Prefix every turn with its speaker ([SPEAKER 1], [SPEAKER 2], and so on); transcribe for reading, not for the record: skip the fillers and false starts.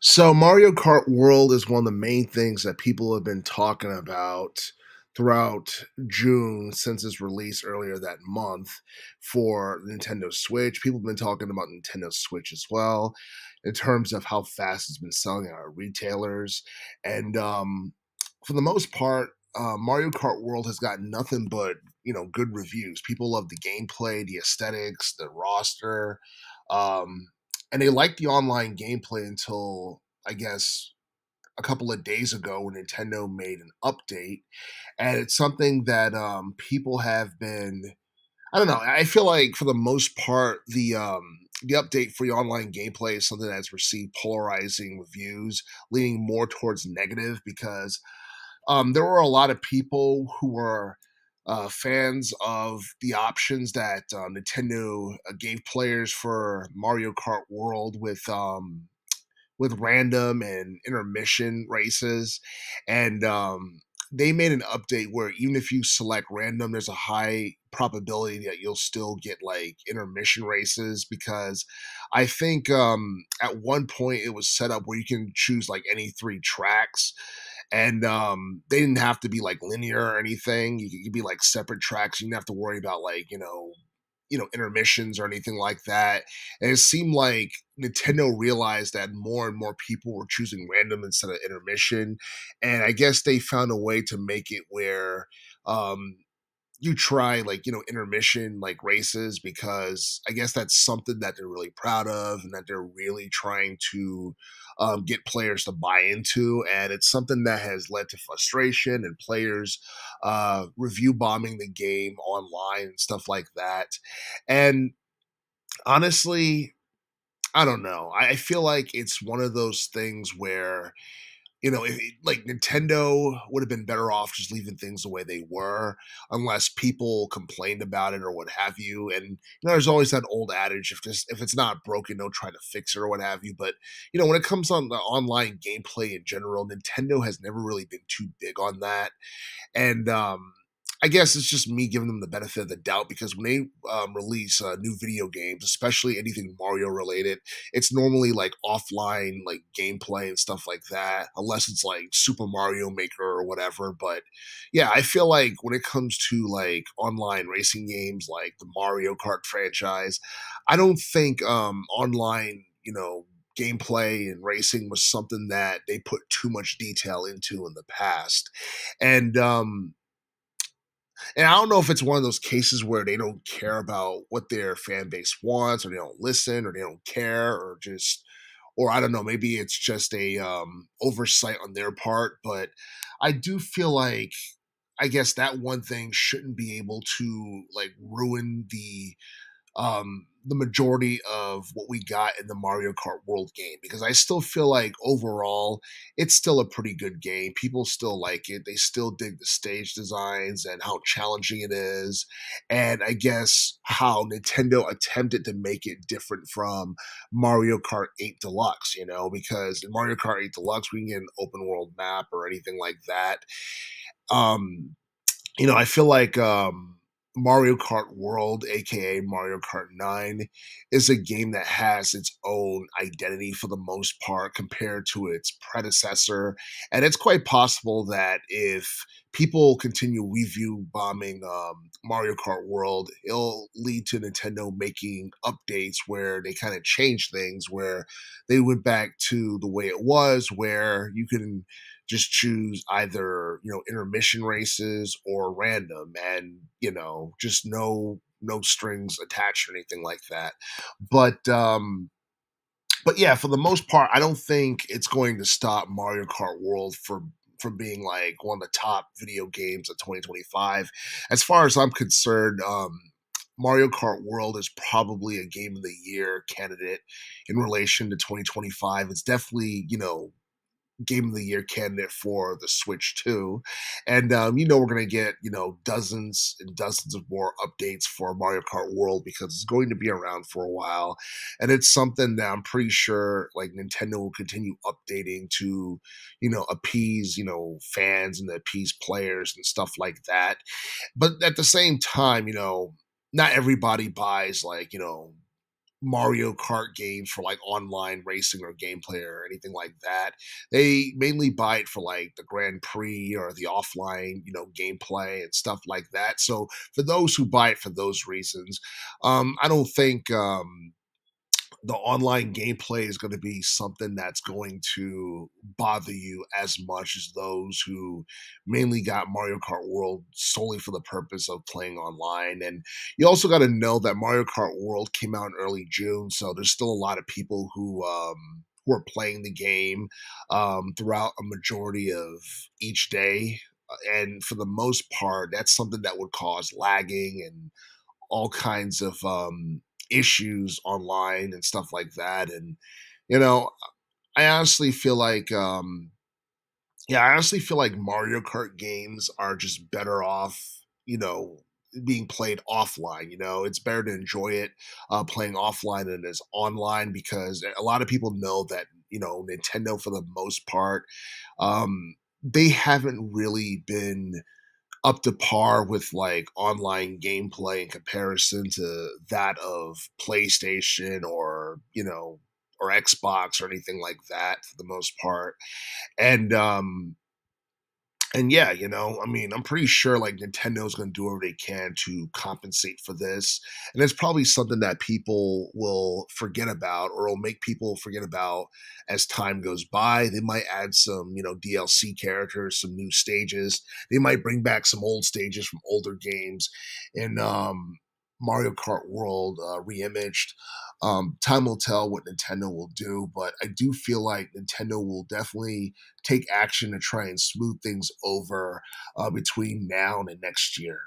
[SPEAKER 1] So Mario Kart World is one of the main things that people have been talking about throughout June since its release earlier that month for Nintendo Switch. People have been talking about Nintendo Switch as well in terms of how fast it's been selling at our retailers. And for the most part, Mario Kart World has got nothing but good reviews. People love the gameplay, the aesthetics, the roster. Um, and they liked the online gameplay until I guess a couple of days ago when Nintendo made an update, and it's something that people have been. I don't know. I feel like for the most part, the update for the online gameplay is something that's received polarizing reviews, leaning more towards negative because there were a lot of people who were fans of the options that Nintendo gave players for Mario Kart World with random and intermission races. And they made an update where even if you select random, there's a high probability that you'll still get like intermission races because I think at one point it was set up where you can choose like any three tracks, and they didn't have to be like linear or anything. You could be like separate tracks. You didn't have to worry about like intermissions or anything like that. And it seemed like Nintendo realized that more and more people were choosing random instead of intermission, and I guess they found a way to make it where um, you try like intermission like races because I guess that's something that they're really proud of and that they're really trying to get players to buy into, and it's something that has led to frustration and players review bombing the game online and stuff like that. And honestly, I don't know. I feel like it's one of those things where like Nintendo would have been better off just leaving things the way they were, unless people complained about it or what have you. And there's always that old adage: if it's not broken, don't try to fix it or what have you. But when it comes on the online gameplay in general, Nintendo has never really been too big on that. And I guess it's just me giving them the benefit of the doubt because when they release new video games, especially anything Mario related, it's normally like offline, like gameplay and stuff like that, unless it's like Super Mario Maker or whatever. But yeah, I feel like when it comes to like online racing games like the Mario Kart franchise, I don't think online, gameplay and racing was something that they put too much detail into in the past. And and I don't know if it's one of those cases where they don't care about what their fan base wants, or they don't listen, or they don't care, or just, or I don't know, maybe it's just a oversight on their part. But I do feel like, I guess that one thing shouldn't be able to like ruin the majority of what we got in the Mario Kart World game because I still feel like overall it's still a pretty good game. People still like it. They still dig the stage designs and how challenging it is. And I guess how Nintendo attempted to make it different from Mario Kart 8 Deluxe, because in Mario Kart 8 Deluxe we can get an open world map or anything like that. Um I feel like Mario Kart World, aka Mario Kart 9, is a game that has its own identity for the most part compared to its predecessor. And it's quite possible that if people continue review bombing Mario Kart World, it'll lead to Nintendo making updates where they kind of change things, where they went back to the way it was, where you can just choose either intermission races or random, and just no strings attached or anything like that. But yeah, for the most part I don't think it's going to stop Mario Kart World from being like one of the top video games of 2025. As far as I'm concerned, Mario Kart World is probably a game of the year candidate in relation to 2025. It's definitely game of the year candidate for the Switch too. And we're gonna get dozens and dozens of more updates for Mario Kart World because it's going to be around for a while, and it's something that I'm pretty sure like Nintendo will continue updating to appease fans and appease players and stuff like that. But at the same time, not everybody buys like Mario Kart games for like online racing or gameplay or anything like that. They mainly buy it for like the Grand Prix or the offline, gameplay and stuff like that. So for those who buy it for those reasons, I don't think the online gameplay is going to be something that's going to bother you as much as those who mainly got Mario Kart World solely for the purpose of playing online. And you also got to know that Mario Kart World came out in early June, so there's still a lot of people who are playing the game throughout a majority of each day. And for the most part, that's something that would cause lagging and all kinds of issues online and stuff like that. And you know, I honestly feel like I honestly feel like Mario Kart games are just better off, being played offline. It's better to enjoy it playing offline than it is online because a lot of people know that Nintendo for the most part, they haven't really been up to par with like online gameplay in comparison to that of PlayStation or or Xbox or anything like that for the most part. And yeah, I mean, I'm pretty sure like Nintendo's going to do whatever they can to compensate for this. And it's probably something that people will forget about or will make people forget about as time goes by. They might add some, DLC characters, some new stages. They might bring back some old stages from older games in Mario Kart World reimaged. Time will tell what Nintendo will do, but I do feel like Nintendo will definitely take action to try and smooth things over between now and next year.